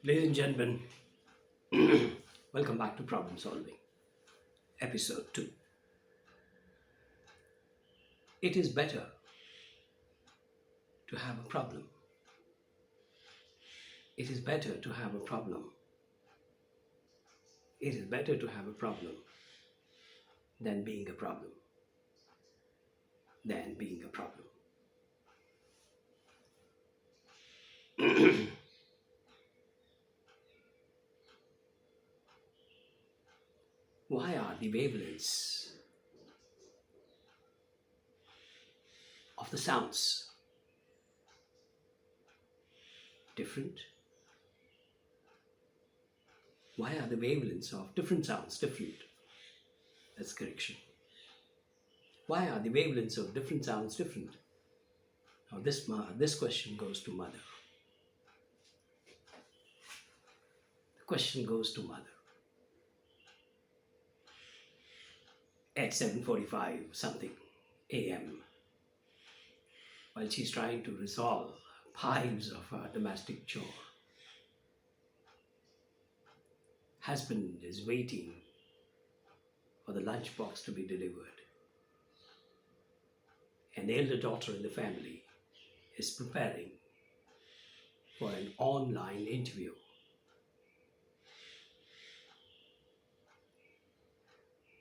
Ladies and gentlemen, welcome back to Problem Solving, Episode 2. It is better to have a problem. It is better to have a problem. It is better to have a problem than being a problem. Than being a problem. Why are the wavelengths of the sounds different? Why are the wavelengths of different sounds different? That's correction. Why are the wavelengths of different sounds different? Now this question goes to mother. The question goes to mother. At 7:45 something a.m. while she's trying to resolve piles of her domestic chore. Husband is waiting for the lunchbox to be delivered. An elder daughter in the family is preparing for an online interview.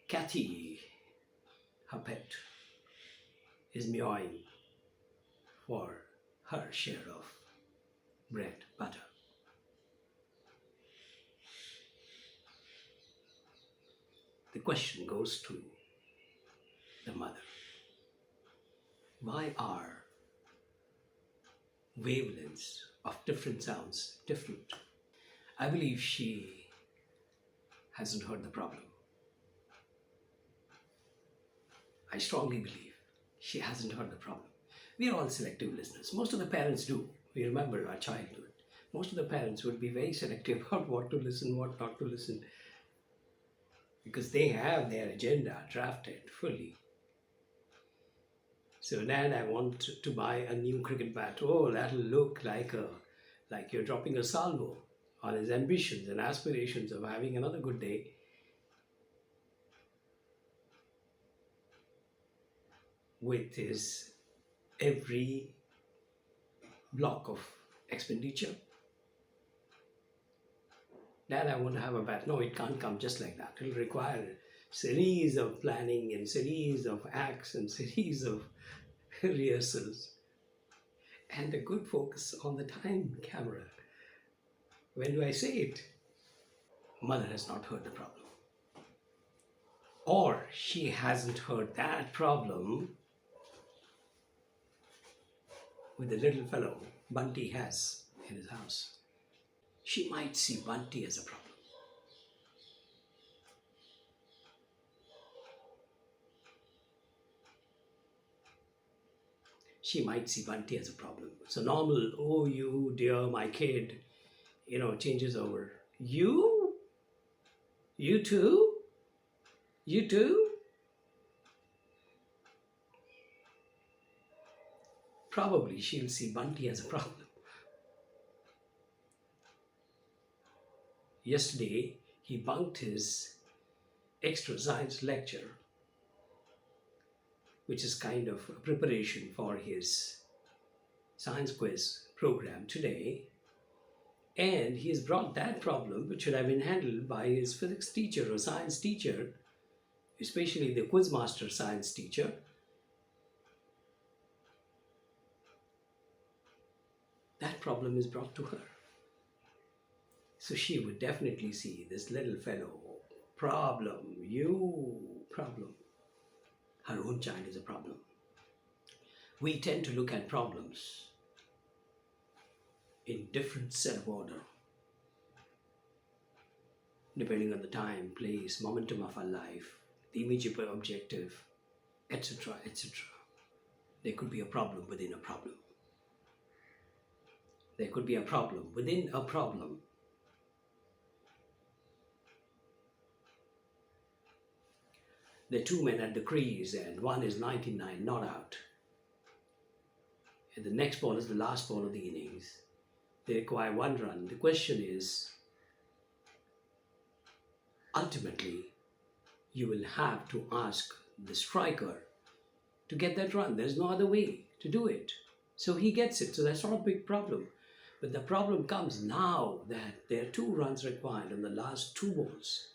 Kathy, her pet, is meowing for her share of bread, butter. The question goes to the mother. Why are wavelengths of different sounds different? I believe she hasn't heard the problem. I strongly believe she hasn't heard the problem. We are all selective listeners. Most of the parents do. We remember our childhood. Most of the parents would be very selective about what to listen, what not to listen, because they have their agenda drafted fully. So, Dad, I want to buy a new cricket bat. Oh, that'll look like you're dropping a salvo on his ambitions and aspirations of having another good day. With his every block of expenditure. Dad, I want to have a bat. No, it can't come just like that. It will require a series of planning and series of acts and series of rehearsals and a good focus on the time camera. When do I say it? Mother has not heard the problem. Or she hasn't heard that problem with the little fellow Bunty has in his house. She might see Bunty as a problem. She might see Bunty as a problem. So normal, oh you dear, my kid, changes over. You? You too? You too? Probably she'll see Bunty as a problem. Yesterday, he bunked his extra science lecture, which is kind of a preparation for his science quiz program today. And he has brought that problem, which should have been handled by his physics teacher or science teacher, especially the quizmaster science teacher. That problem is brought to her. So she would definitely see this little fellow, problem, you problem. Her own child is a problem. We tend to look at problems in different set of order, depending on the time, place, momentum of our life, the immediate objective, etc., etc. There could be a problem within a problem. There could be a problem within a problem. There are two men at the crease and one is 99 not out. And the next ball is the last ball of the innings. They require one run. The question is, ultimately, you will have to ask the striker to get that run. There's no other way to do it. So he gets it. So that's not a big problem. But the problem comes now that there are 2 runs required on the last 2 balls.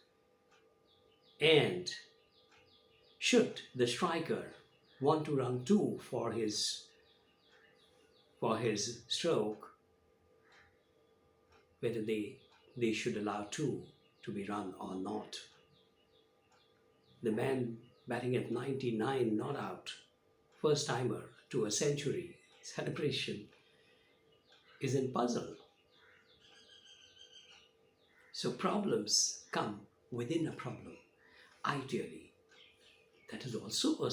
And should the striker want to run 2 for his stroke, whether they should allow 2 to be run or not. The man batting at 99 not out, first timer to a century celebration, is in puzzle. So problems come within a problem. Ideally, that is also a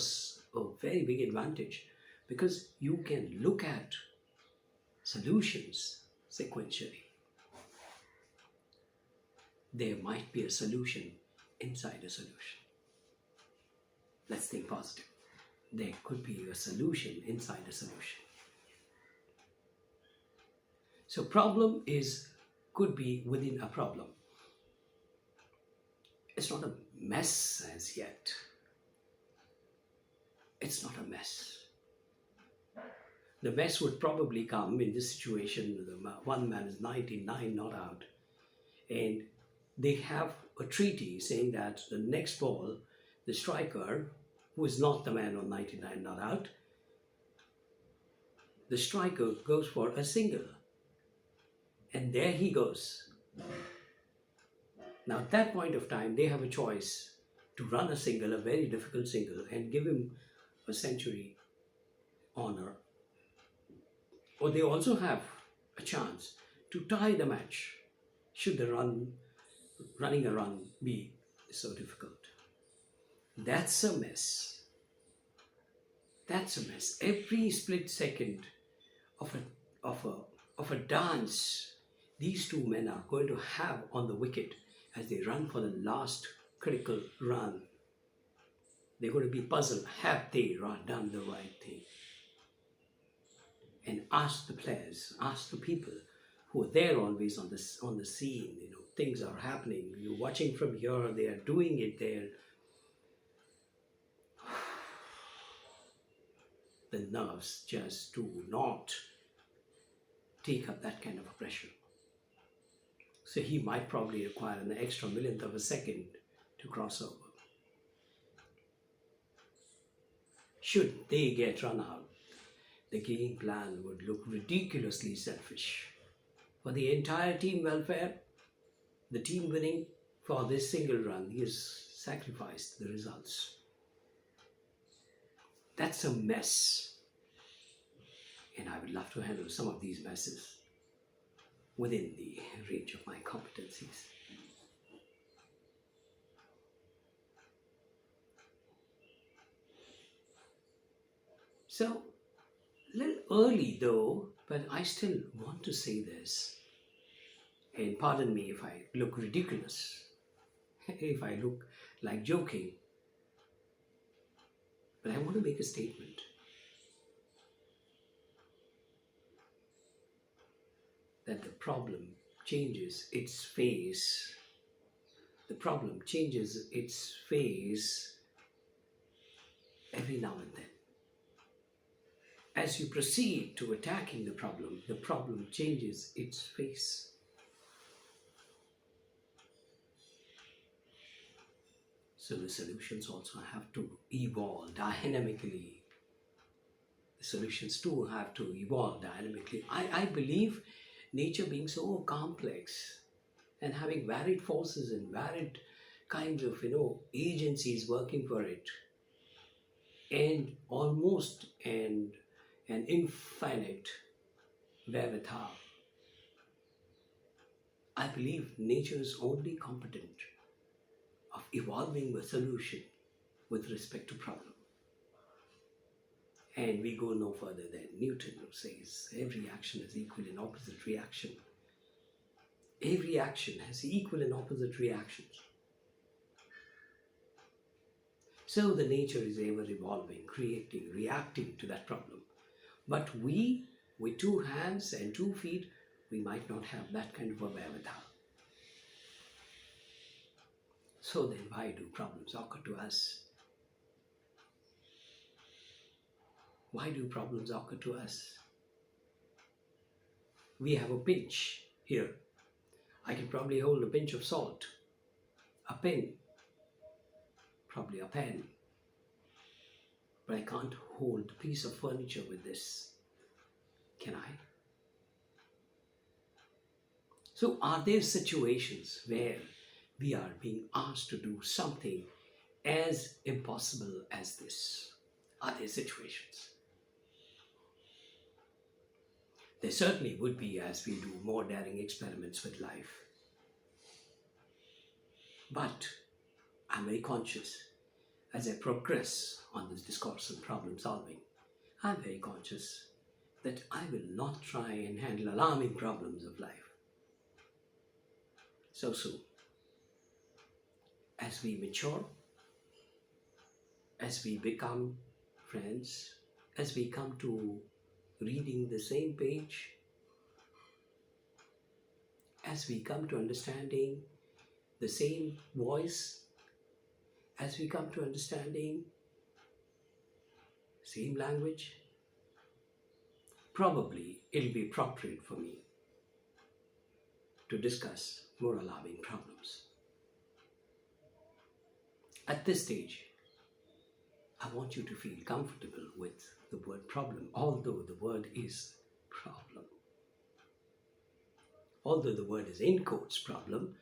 very big advantage, because you can look at solutions sequentially. There might be a solution inside a solution. Let's think positive. There could be a solution inside a solution. So problem could be within a problem. It's not a mess as yet. It's not a mess. The mess would probably come in this situation. One man is 99 not out, and they have a treaty saying that the next ball, the striker, who is not the man on 99 not out, the striker goes for a single. And there he goes. Now at that point of time, they have a choice to run a single, a very difficult single, and give him a century honor. Or they also have a chance to tie the match, should the running a run be so difficult. That's a mess. That's a mess. Every split second of a dance these 2 men are going to have on the wicket as they run for the last critical run. They're going to be puzzled. Have they done the right thing? And ask the players, ask the people who are there always on the scene. Things are happening. You're watching from here. They are doing it there. The nerves just do not take up that kind of a pressure. So he might probably require an extra millionth of a second to cross over. Should they get run out, the game plan would look ridiculously selfish. For the entire team welfare, the team winning for this single run, he has sacrificed the results. That's a mess. And I would love to handle some of these messes within the range of my competencies. So, a little early though, but I still want to say this. And pardon me if I look ridiculous, if I look like joking, but I want to make a statement. That the problem changes its phase. The problem changes its phase every now and then. As you proceed to attacking the problem changes its face. So the solutions also have to evolve dynamically. The solutions too have to evolve dynamically. I believe nature being so complex and having varied forces and varied kinds of agencies working for it, and almost an infinite wherewithal. I believe nature is only competent of evolving a solution with respect to problem. And we go no further than Newton, who says every action has equal and opposite reaction. Every action has equal and opposite reactions. So the nature is ever evolving, creating, reacting to that problem. But we, with 2 hands and 2 feet, we might not have that kind of a wherewithal. So then why do problems occur to us? Why do problems occur to us? We have a pinch here. I can probably hold a pinch of salt, a pin, probably a pen, but I can't hold a piece of furniture with this. Can I? So are there situations where we are being asked to do something as impossible as this? Are there situations? There certainly would be as we do more daring experiments with life. But I'm very conscious as I progress on this discourse on problem solving, I'm very conscious that I will not try and handle alarming problems of life so soon. As we mature, as we become friends, as we come to reading the same page, as we come to understanding the same voice, as we come to understanding same language, probably it'll be appropriate for me to discuss more alarming problems. At this stage, I want you to feel comfortable with the word problem, although the word is problem. Although the word is in quotes problem,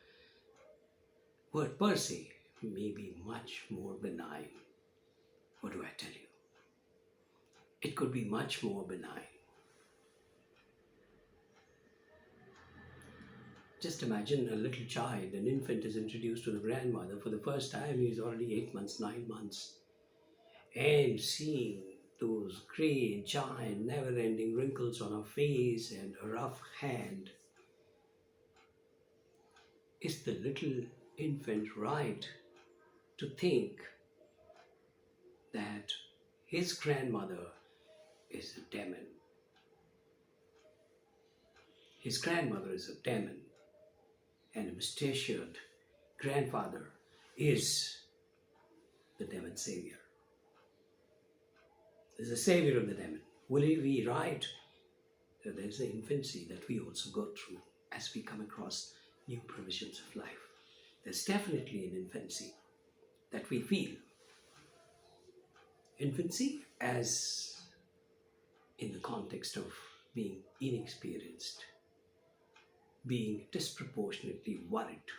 word per se may be much more benign. What do I tell you? It could be much more benign. Just imagine a little child, an infant is introduced to the grandmother for the first time. He's already 8 months, 9 months. And seeing those great, giant, never-ending wrinkles on her face and a rough hand, is the little infant right to think that his grandmother is a demon? His grandmother is a demon, and a mustachioed grandfather is the demon savior. Is the savior of the demon. Will he be right? So there's the infancy that we also go through as we come across new provisions of life. There's definitely an infancy that we feel. Infancy as in the context of being inexperienced, being disproportionately worried.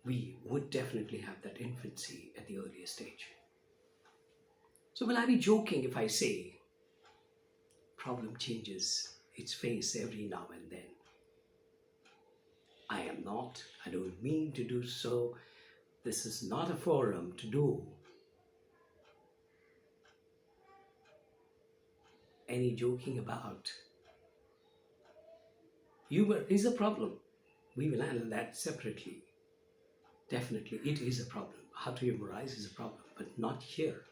We would definitely have that infancy at the earliest stage. So will I be joking if I say problem changes its face every now and then? I am not. I don't mean to do so. This is not a forum to do any joking about. Humor is a problem. We will handle that separately. Definitely, it is a problem. How to humorize is a problem, but not here.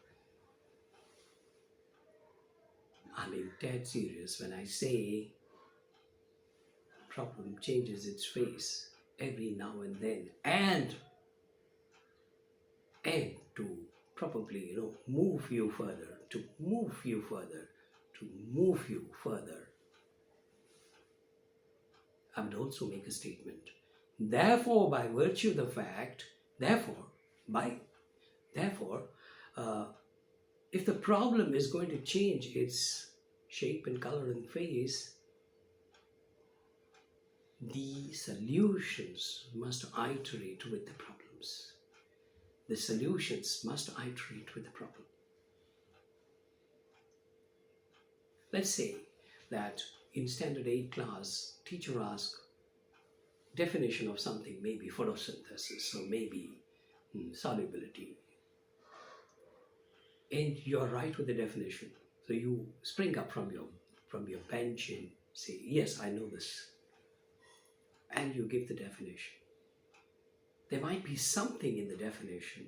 I'm being dead serious when I say problem changes its face every now and then, and to probably, move you further, to move you further, to move you further. I would also make a statement. Therefore, by virtue of the fact, if the problem is going to change its shape and color and face, the solutions must iterate with the problems. The solutions must iterate with the problem. Let's say that in standard 8 class, teacher asks definition of something, maybe photosynthesis or maybe solubility. And you're right with the definition. So you spring up from your bench and say, yes, I know this. And you give the definition. There might be something in the definition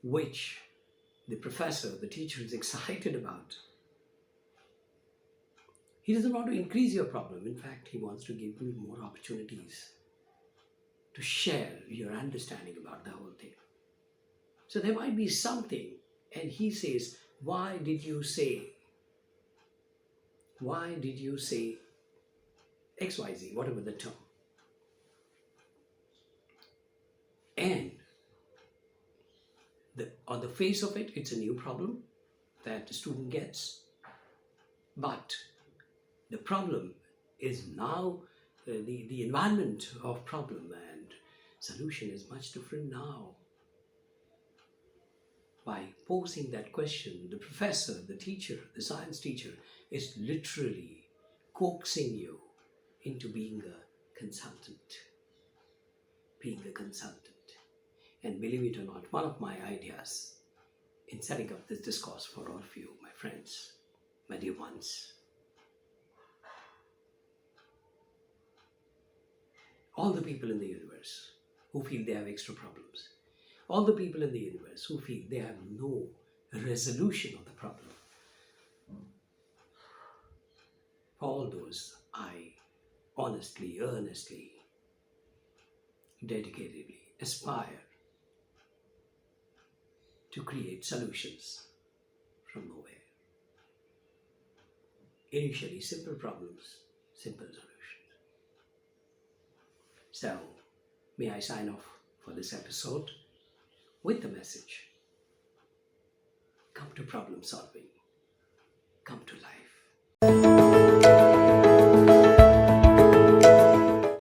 which the professor, the teacher is excited about. He doesn't want to increase your problem. In fact, he wants to give you more opportunities to share your understanding about the whole thing. So there might be something, and he says, why did you say XYZ, whatever the term? And on the face of it, it's a new problem that the student gets. But the problem is now, the environment of problem and solution is much different now. By posing that question, the professor, the teacher, the science teacher is literally coaxing you into being a consultant. And believe it or not, one of my ideas in setting up this discourse for all of you, my friends, my dear ones, all the people in the universe who feel they have extra problems, all the people in the universe who feel they have no resolution of the problem, all those I honestly, earnestly, dedicatedly aspire to create solutions from nowhere. Initially simple problems, simple solutions. So, may I sign off for this episode with the message: come to problem solving, come to life.